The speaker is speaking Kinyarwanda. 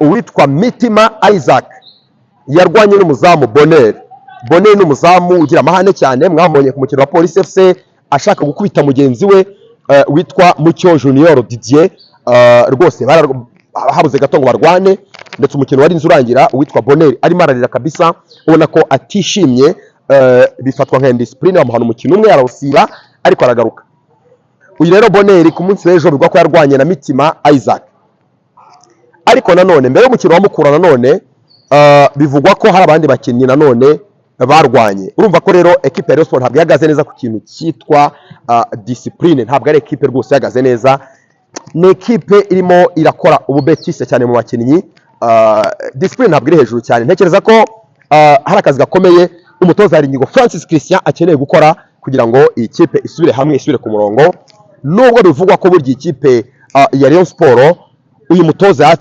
uwitwa Mitima Isaac yarwanye n'umuzamu Bonner n'umuzamu ugira amahane cyane, mwamubonye ku mukino wa Police FC ashaka gukubita mugenzi we witwa Mucyo Junior Didier. Rwose habuze gato ngo barwane, ndetse umukino wari inzurangira uwitwa Bonner arimo ararira kabisa, ubona ko atishimye. Bifatwa nka indiscipline, bamuhana umukino umwe arawusiba ariko aragaruka. Uyu rero Bonner ku munsi w'ejo bivugwa ko yarwanye na Mitima Isaac, ariko nanone mbere y'umukino wa Mukura nanone bivugwa ko hari abandi bakinnyi nanone barwanye. Urumva ko rero equipe ya Rayon Sports ntabwo ihagaze neza ku kintu cyitwa discipline, ntabwo ari equipe rwose ihagaze neza. Ni equipe irimo irakora ububetise cyane mu bakinnyi, discipline ntabwo iri hejuru cyane. Ntekereza ko hari akazi gakomeye umutoza Haringingo Francis Christian akeneye gukora kugira ngo iyi kipe isubire hamwe, isubire ku murongo. Nubwo bivugwa ko burya ikipe ya Rayon Sports uyu mutoza